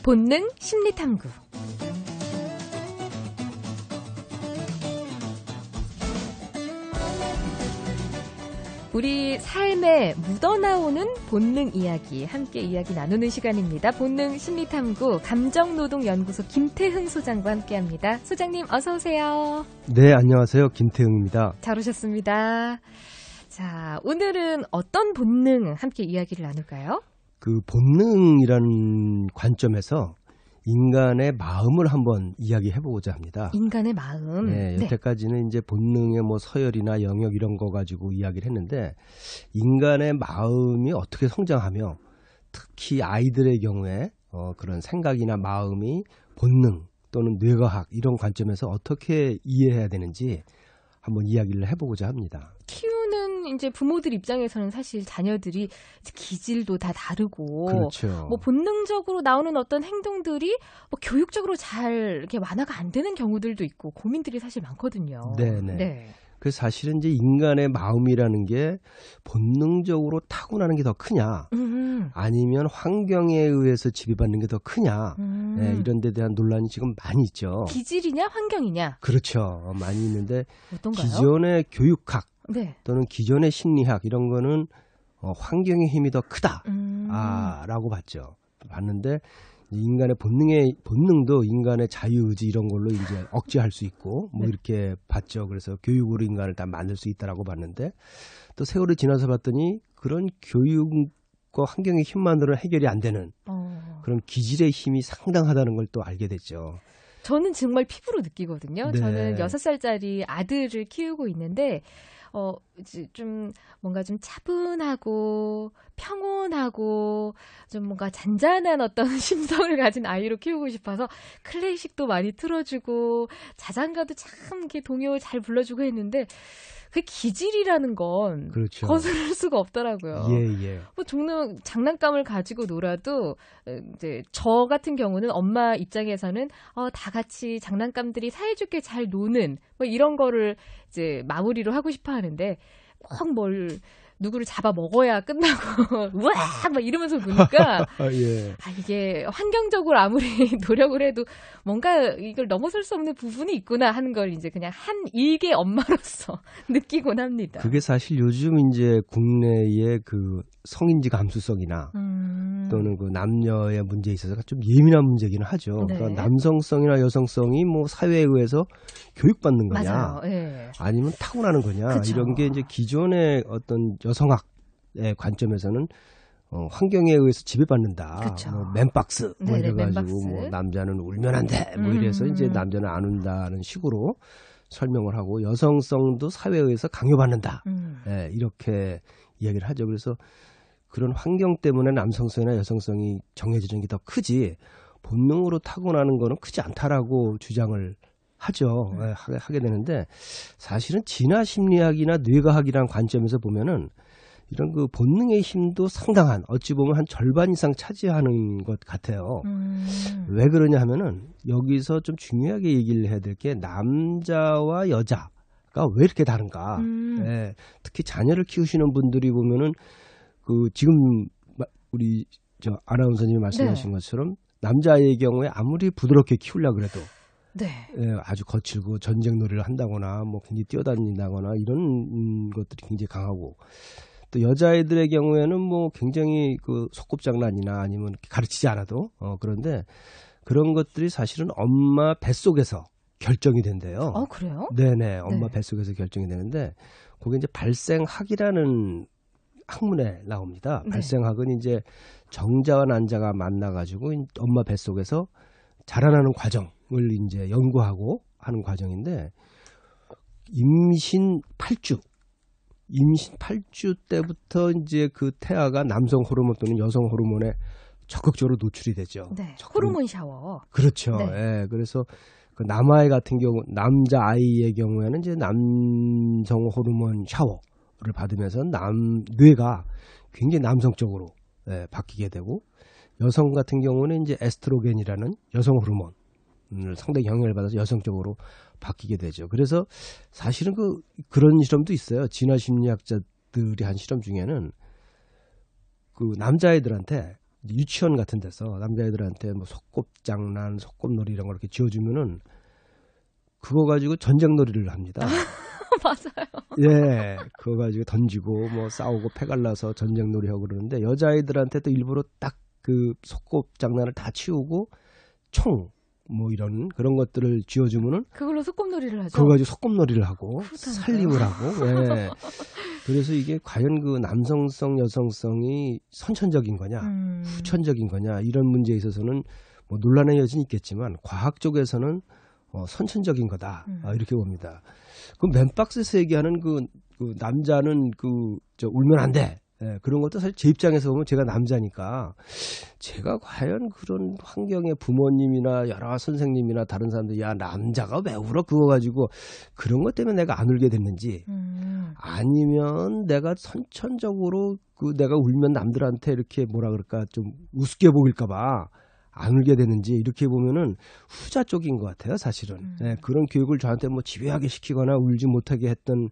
본능 심리탐구. 우리 삶에 묻어나오는 본능 이야기, 함께 이야기 나누는 시간입니다. 본능 심리탐구 감정노동연구소 김태흥 소장과 함께합니다. 소장님 어서 오세요. 네, 안녕하세요. 김태흥입니다. 잘 오셨습니다. 자, 오늘은 어떤 본능 함께 이야기를 나눌까요? 그 본능이라는 관점에서 인간의 마음을 한번 이야기해보고자 합니다. 인간의 마음. 네, 여태까지는 이제 본능의 뭐 서열이나 영역 이런 거 가지고 이야기를 했는데 인간의 마음이 어떻게 성장하며 특히 아이들의 경우에 그런 생각이나 마음이 본능 또는 뇌과학 이런 관점에서 어떻게 이해해야 되는지 한번 이야기를 해보고자 합니다. 키우는 이제 부모들 입장에서는 사실 자녀들이 기질도 다 다르고, 그렇죠. 뭐 본능적으로 나오는 어떤 행동들이 뭐 교육적으로 잘 이렇게 완화가 안 되는 경우들도 있고 고민들이 사실 많거든요. 네네. 네. 그래서 사실은 이제 인간의 마음이라는 게 본능적으로 타고나는 게 더 크냐, 아니면 환경에 의해서 지배받는 게 더 크냐, 네, 이런 데 대한 논란이 지금 많이 있죠. 기질이냐 환경이냐? 그렇죠. 많이 있는데 어떤가요? 기존의 교육학 네. 또는 기존의 심리학 이런 거는 환경의 힘이 더 크다 라고 봤는데 인간의 본능도 인간의 자유의지 이런 걸로 이제 억제할 수 있고 뭐 이렇게 봤죠. 그래서 교육으로 인간을 다 만들 수 있다라고 봤는데 또 세월이 지나서 봤더니 그런 교육과 환경의 힘만으로는 해결이 안 되는 그런 기질의 힘이 상당하다는 걸 또 알게 됐죠. 저는 정말 피부로 느끼거든요. 네. 저는 6살짜리 아들을 키우고 있는데 좀 뭔가 좀 차분하고 평온하고 좀 뭔가 잔잔한 어떤 심성을 가진 아이로 키우고 싶어서 클래식도 많이 틀어주고 자장가도 참 이렇게 동요 잘 불러주고 했는데 그 기질이라는 건 그렇죠. 거스를 수가 없더라고요. 예. 뭐 종종 장난감을 가지고 놀아도 이제 저 같은 경우는 엄마 입장에서는 다 같이 장난감들이 사이좋게 잘 노는 뭐 이런 거를 이제 마무리로 하고 싶어 하는데 꼭 뭘 누구를 잡아 먹어야 끝나고 우와 막 이러면서 노니까 예. 이게 환경적으로 아무리 노력을 해도 뭔가 이걸 넘어설 수 없는 부분이 있구나 하는 걸 이제 그냥 한 일개 엄마로서 느끼곤 합니다. 그게 사실 요즘 이제 국내의 그 성인지 감수성이나 또는 그 남녀의 문제에 있어서 좀 예민한 문제기는 하죠. 네. 그러니까 남성성이나 여성성이 뭐 사회에 의해서 교육받는 거냐, 맞아요. 네. 아니면 타고나는 거냐, 그쵸. 이런 게 이제 기존의 어떤 여성학의 관점에서는 환경에 의해서 지배받는다. 뭐 맨박스 뭐 네네, 이래가지고 맨박스. 뭐 남자는 울면 안 돼. 뭐 이래서 이제 남자는 안 운다는 식으로 설명을 하고 여성성도 사회에 의해서 강요받는다. 이렇게 이야기를 하죠. 그래서 그런 환경 때문에 남성성이나 여성성이 정해지는 게 더 크지 본능으로 타고나는 거는 크지 않다라고 주장을 하죠. 하게 되는데 사실은 진화 심리학이나 뇌과학이라는 관점에서 보면은 이런 그 본능의 힘도 상당한 어찌 보면 한 절반 이상 차지하는 것 같아요. 왜 그러냐 하면은 여기서 좀 중요하게 얘기를 해야 될 게 남자와 여자가 왜 이렇게 다른가. 예, 특히 자녀를 키우시는 분들이 보면은 그 지금 우리 저 아나운서님이 말씀하신 것처럼 남자아이의 경우에 아무리 부드럽게 키우려고 그래도 예, 아주 거칠고 전쟁놀이를 한다거나 뭐 굉장히 뛰어다닌다거나 이런 것들이 굉장히 강하고 또 여자아이들의 경우에는 뭐 굉장히 그 소꿉장난이나 아니면 가르치지 않아도 그런데 그런 것들이 사실은 엄마 뱃속에서 결정이 된대요. 그래요? 네네. 엄마 뱃속에서 결정이 되는데 그게 이제 발생학이라는 학문에 나옵니다. 발생학은 이제 정자와 난자가 만나가지고 엄마 뱃속에서 자라나는 과정을 이제 연구하고 하는 과정인데 임신 8주 때부터 이제 그 태아가 남성 호르몬 또는 여성 호르몬에 적극적으로 노출이 되죠. 네. 호르몬 샤워. 그렇죠. 네. 예. 그래서 그 남아이 같은 경우 남자 아이의 경우에는 이제 남성 호르몬 샤워를 받으면서 뇌가 굉장히 남성적으로 바뀌게 되고 여성 같은 경우는 이제 에스트로겐이라는 여성 호르몬을 상당히 영향을 받아서 여성적으로 바뀌게 되죠. 그래서 사실은 그런 실험도 있어요. 진화 심리학자들이 한 실험 중에는 그 남자애들한테 유치원 같은 데서 남자애들한테 뭐 소꿉장난, 소꿉놀이 이런 걸 이렇게 지어주면은 그거 가지고 전쟁놀이를 합니다. 맞아요. 예, 그거 가지고 던지고 뭐 싸우고 패갈라서 전쟁놀이 하고 그러는데 여자아이들한테 또 일부러 딱 그 소꿉장난을 다 치우고 총 뭐 이런 그런 것들을 쥐어주면은 그걸로 소꿉놀이를 하죠. 그거 가지고 소꿉놀이를 하고 그렇다니까요. 살림을 하고. 예. 그래서 이게 과연 그 남성성, 여성성이 선천적인 거냐, 후천적인 거냐 이런 문제에 있어서는 뭐 논란의 여지는 있겠지만 과학 쪽에서는 선천적인 거다 이렇게 봅니다. 그 맨박스에서 얘기하는 그 남자는 울면 안 돼. 예, 그런 것도 사실 제 입장에서 보면 제가 남자니까 제가 과연 그런 환경의 부모님이나 여러 선생님이나 다른 사람들이 야 남자가 왜 울어 그거 가지고 그런 것 때문에 내가 안 울게 됐는지 아니면 내가 선천적으로 내가 울면 남들한테 이렇게 뭐라 그럴까 좀 우습게 보일까 봐 안 울게 되는지 이렇게 보면은 후자 쪽인 것 같아요 사실은. 예, 그런 교육을 저한테 뭐 집요하게 시키거나 울지 못하게 했던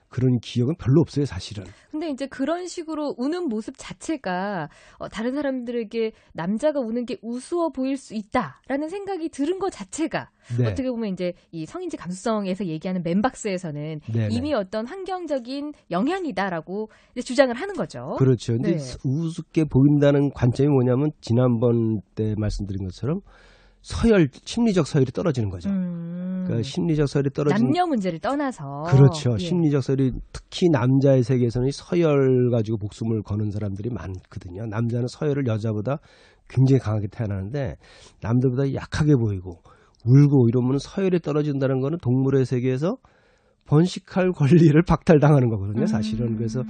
그런 기억은 별로 없어요, 사실은. 근데 이제 그런 식으로 우는 모습 자체가 다른 사람들에게 남자가 우는 게 우스워 보일 수 있다라는 생각이 들은 것 자체가 네. 어떻게 보면 이제 이 성인지 감수성에서 얘기하는 맨박스에서는 네네. 이미 어떤 환경적인 영향이다라고 이제 주장을 하는 거죠. 그렇죠. 근데 네. 우습게 보인다는 관점이 뭐냐면 지난번 때 말씀드린 것처럼 심리적 서열이 떨어지는 거죠. 그러니까 심리적 서열이 떨어지는 남녀 문제를 떠나서 그렇죠. 예. 심리적 서열이 특히 남자의 세계에서는 서열 가지고 목숨을 거는 사람들이 많거든요. 남자는 서열을 여자보다 굉장히 강하게 태어나는데 남들보다 약하게 보이고 울고 이러면 서열이 떨어진다는 거는 동물의 세계에서 번식할 권리를 박탈당하는 거거든요. 사실은. 그래서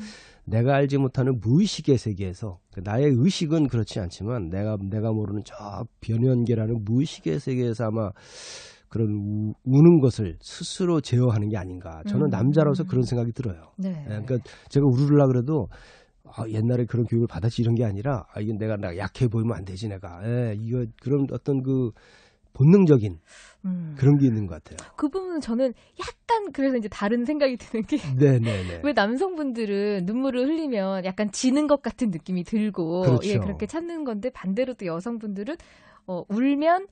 내가 알지 못하는 무의식의 세계에서 나의 의식은 그렇지 않지만 내가 모르는 저 변연계라는 무의식의 세계에서 아마 그런 우는 것을 스스로 제어하는 게 아닌가. 저는 남자로서 그런 생각이 들어요. 네. 그러니까 제가 울으려고 그래도 옛날에 그런 교육을 받았지 이런 게 아니라 이건 내가 약해 보이면 안 되지 내가. 이거 그런 어떤 그 본능적인 그런 게 있는 것 같아요. 그 부분은 저는 약간 그래서 이제 다른 생각이 드는 게 왜 남성분들은 눈물을 흘리면 약간 지는 것 같은 느낌이 들고 그렇죠. 예, 그렇게 찾는 건데 반대로 또 여성분들은 울면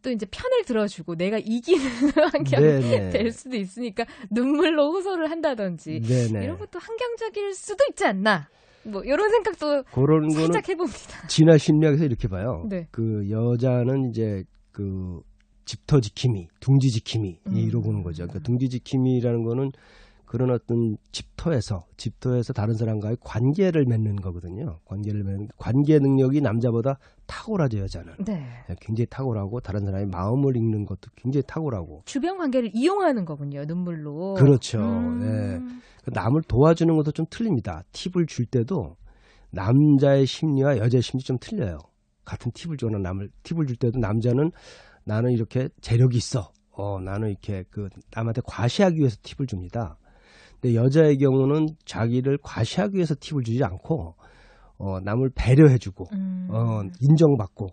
또 이제 편을 들어주고 내가 이기는 환경이 될 수도 있으니까 눈물로 호소를 한다든지 네네. 이런 것도 환경적일 수도 있지 않나. 뭐 이런 생각도 그런 살짝 해봅니다. 진화 심리학에서 이렇게 봐요. 네. 그 여자는 이제 그 집터 지킴이, 둥지 지킴이 이러고 보는 거죠. 그러니까 둥지 지킴이라는 거는 그런 어떤 집터에서 다른 사람과의 관계를 맺는 거거든요. 관계 능력이 남자보다 탁월하죠, 여자는. 네. 굉장히 탁월하고 다른 사람의 마음을 읽는 것도 굉장히 탁월하고. 주변 관계를 이용하는 거군요, 눈물로. 그렇죠. 네. 남을 도와주는 것도 좀 틀립니다. 팁을 줄 때도 남자의 심리와 여자의 심리 좀 틀려요. 같은 팁을 주거나 팁을 줄 때도 남자는 나는 이렇게 재력이 있어. 나는 이렇게 남한테 과시하기 위해서 팁을 줍니다. 근데 여자의 경우는 자기를 과시하기 위해서 팁을 주지 않고 남을 배려해주고 인정받고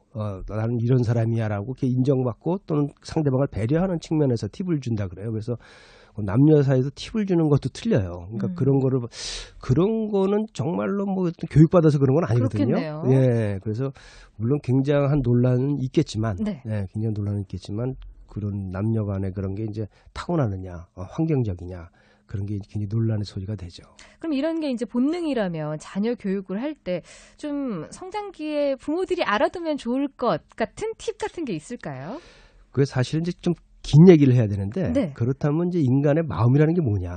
나는 이런 사람이야라고 이렇게 인정받고 또는 상대방을 배려하는 측면에서 팁을 준다 그래요. 그래서 남녀 사이에서 팁을 주는 것도 틀려요. 그러니까 그런 거는 정말로 뭐 교육받아서 그런 건 아니거든요. 그렇겠네요. 예, 그래서 물론 굉장한 논란은 있겠지만, 굉장한 논란은 있겠지만 그런 남녀 간의 그런 게 이제 타고나느냐, 환경적이냐. 그런 게 굉장히 논란의 소지가 되죠. 그럼 이런 게 이제 본능이라면 자녀 교육을 할 때 좀 성장기에 부모들이 알아두면 좋을 것 같은 팁 같은 게 있을까요? 그게 사실은 이제 좀 긴 얘기를 해야 되는데 그렇다면 이제 인간의 마음이라는 게 뭐냐?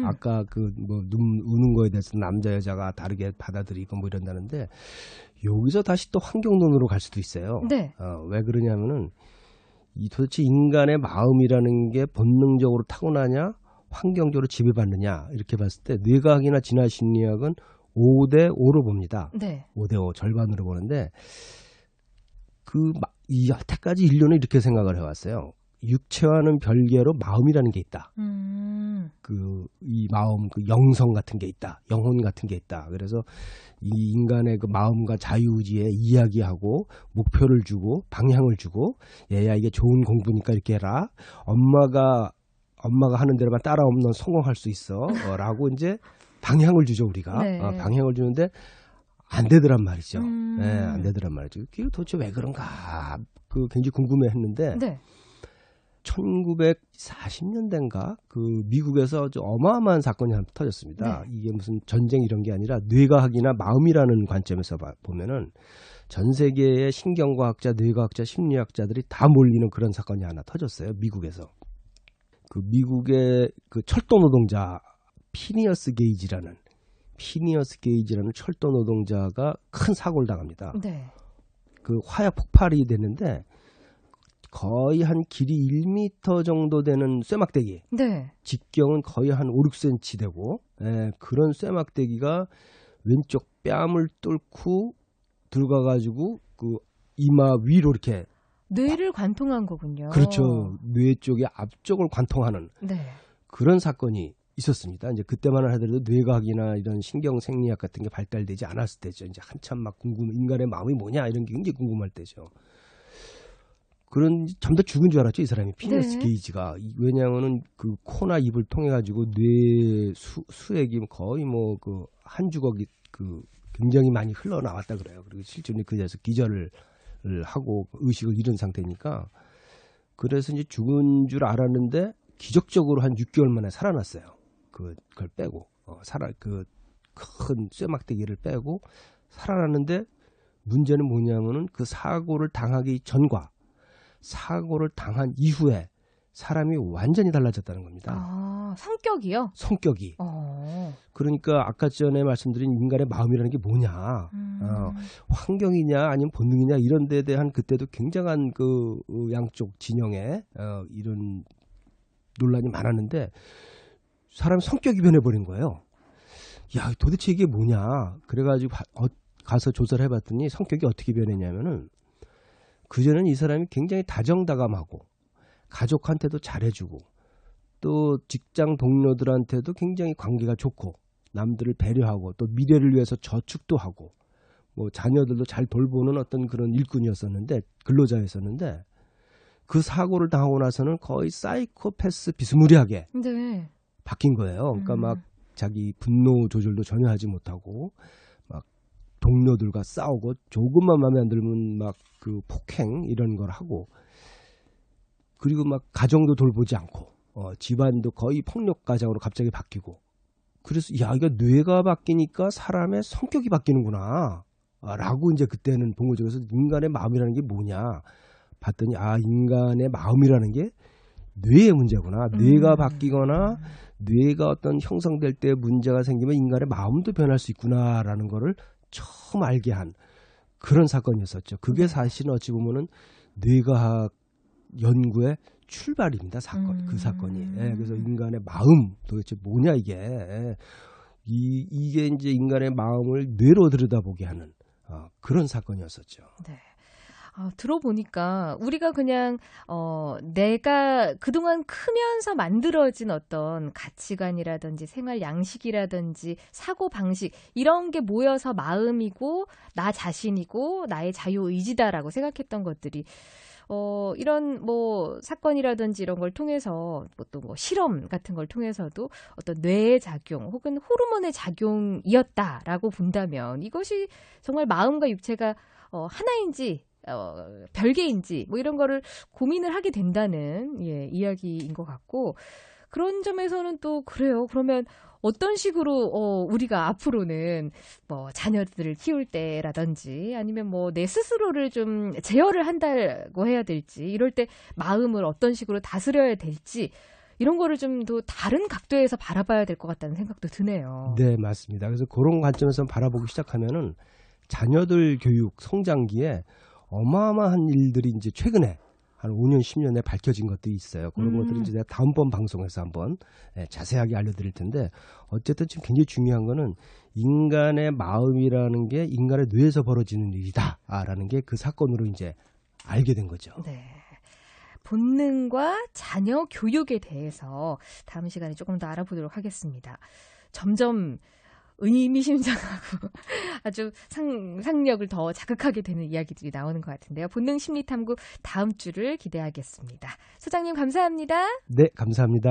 아까 우는 거에 대해서 남자 여자가 다르게 받아들이고 뭐 이런다는데 여기서 다시 또 환경론으로 갈 수도 있어요. 네. 왜 그러냐면은 도대체 인간의 마음이라는 게 본능적으로 타고나냐? 환경적으로 지배받느냐 이렇게 봤을 때 뇌과학이나 진화심리학은 5대5로 봅니다. 네. 5대5 절반으로 보는데 여태까지 인류는 이렇게 생각을 해왔어요. 육체와는 별개로 마음이라는 게 있다. 이 마음, 영성 같은 게 있다. 영혼 같은 게 있다. 그래서 이 인간의 그 마음과 자유의지에 이야기하고 목표를 주고 방향을 주고 얘야 이게 좋은 공부니까 이렇게 해라. 엄마가 하는 대로만 따라오면 넌 성공할 수 있어. 라고 이제 방향을 주죠, 우리가. 방향을 주는데 안 되더란 말이죠. 네, 안 되더란 말이죠. 그게 도대체 왜 그런가 굉장히 궁금해했는데 네. 1940년대인가 미국에서 어마어마한 사건이 하나 터졌습니다. 네. 이게 무슨 전쟁 이런 게 아니라 뇌과학이나 마음이라는 관점에서 보면은 전 세계의 신경과학자, 뇌과학자, 심리학자들이 다 몰리는 그런 사건이 하나 터졌어요. 미국에서. 미국의 철도 노동자 피니어스 게이지라는 철도 노동자가 큰 사고를 당합니다. 네. 화약 폭발이 됐는데 거의 한 길이 1m 정도 되는 쇠막대기. 네. 직경은 거의 한 5, 6cm 되고, 그런 쇠막대기가 왼쪽 뺨을 뚫고 들어가가지고 이마 위로 이렇게 뇌를 관통한 거군요. 그렇죠. 뇌 쪽의 앞쪽을 관통하는 네. 그런 사건이 있었습니다. 이제 그때만 하더라도 뇌과학이나 이런 신경생리학 같은 게 발달되지 않았을 때죠. 이제 한참 막 인간의 마음이 뭐냐 이런 게 굉장히 궁금할 때죠. 전부 다 죽은 줄 알았죠, 이 사람이. 피니어스 게이지가. 왜냐하면은 코나 입을 통해 가지고 뇌 수액이 거의 한 주걱이 굉장히 많이 흘러나왔다 그래요. 그리고 실제로 그 자리에서 기절을 하고 의식을 잃은 상태니까. 그래서 이제 죽은 줄 알았는데 기적적으로 한 6개월 만에 살아났어요. 그걸 빼고 큰 쇠막대기를 빼고 살아났는데 문제는 뭐냐면은 그 사고를 당하기 전과 사고를 당한 이후에 사람이 완전히 달라졌다는 겁니다. 아, 성격이요? 성격이. 그러니까 아까 전에 말씀드린 인간의 마음이라는 게 뭐냐. 환경이냐 아니면 본능이냐 이런 데에 대한 그때도 굉장한 양쪽 진영에 이런 논란이 많았는데 사람 성격이 변해버린 거예요. 야, 도대체 이게 뭐냐. 그래가지고 가서 조사를 해봤더니 성격이 어떻게 변했냐면은 그전에는 이 사람이 굉장히 다정다감하고 가족한테도 잘해주고 또 직장 동료들한테도 굉장히 관계가 좋고 남들을 배려하고 또 미래를 위해서 저축도 하고 자녀들도 잘 돌보는 어떤 그런 일꾼이었었는데 근로자였었는데 그 사고를 당하고 나서는 거의 사이코패스 비스무리하게 네. 바뀐 거예요. 그러니까 막 자기 분노 조절도 전혀 하지 못하고 막 동료들과 싸우고 조금만 마음에 안 들면 막 폭행 이런 걸 하고 그리고 막 가정도 돌보지 않고 집안도 거의 폭력 가정으로 갑자기 바뀌고 그래서 야 이거 뇌가 바뀌니까 사람의 성격이 바뀌는구나 라고 이제 그때는 본 거죠. 그래서 인간의 마음이라는 게 뭐냐 봤더니 인간의 마음이라는 게 뇌의 문제구나. 뇌가 바뀌거나 뇌가 어떤 형성될 때 문제가 생기면 인간의 마음도 변할 수 있구나라는 거를 처음 알게 한 그런 사건이었었죠. 그게 사실은 어찌 보면은 뇌과학 연구의 출발입니다. 그 사건이. 그래서 인간의 마음 도대체 뭐냐 이게. 이게 이제 인간의 마음을 뇌로 들여다보게 하는 그런 사건이었었죠. 네. 들어보니까 우리가 그냥 내가 그동안 크면서 만들어진 어떤 가치관이라든지 생활 양식이라든지 사고 방식 이런 게 모여서 마음이고 나 자신이고 나의 자유의지다라고 생각했던 것들이 이런 사건이라든지 이런 걸 통해서 또 실험 같은 걸 통해서도 어떤 뇌의 작용 혹은 호르몬의 작용이었다라고 본다면 이것이 정말 마음과 육체가 하나인지 별개인지 이런 거를 고민을 하게 된다는 이야기인 것 같고 그런 점에서는 또 그래요. 그러면 어떤 식으로 우리가 앞으로는 자녀들을 키울 때라든지 아니면 내 스스로를 좀 제어를 한다고 해야 될지 이럴 때 마음을 어떤 식으로 다스려야 될지 이런 거를 좀 더 다른 각도에서 바라봐야 될 것 같다는 생각도 드네요. 네, 맞습니다. 그래서 그런 관점에서 바라보기 시작하면은 자녀들 교육 성장기에 어마어마한 일들이 이제 최근에 한 5년, 10년에 밝혀진 것들이 있어요. 그런 것들은 이제 내가 다음번 방송에서 한번 자세하게 알려드릴 텐데 어쨌든 지금 굉장히 중요한 거는 인간의 마음이라는 게 인간의 뇌에서 벌어지는 일이다라는 게 그 사건으로 이제 알게 된 거죠. 네. 본능과 자녀 교육에 대해서 다음 시간에 조금 더 알아보도록 하겠습니다. 점점 의미심장하고 아주 상상력을 더 자극하게 되는 이야기들이 나오는 것 같은데요. 본능 심리탐구 다음 주를 기대하겠습니다. 소장님 감사합니다. 네, 감사합니다.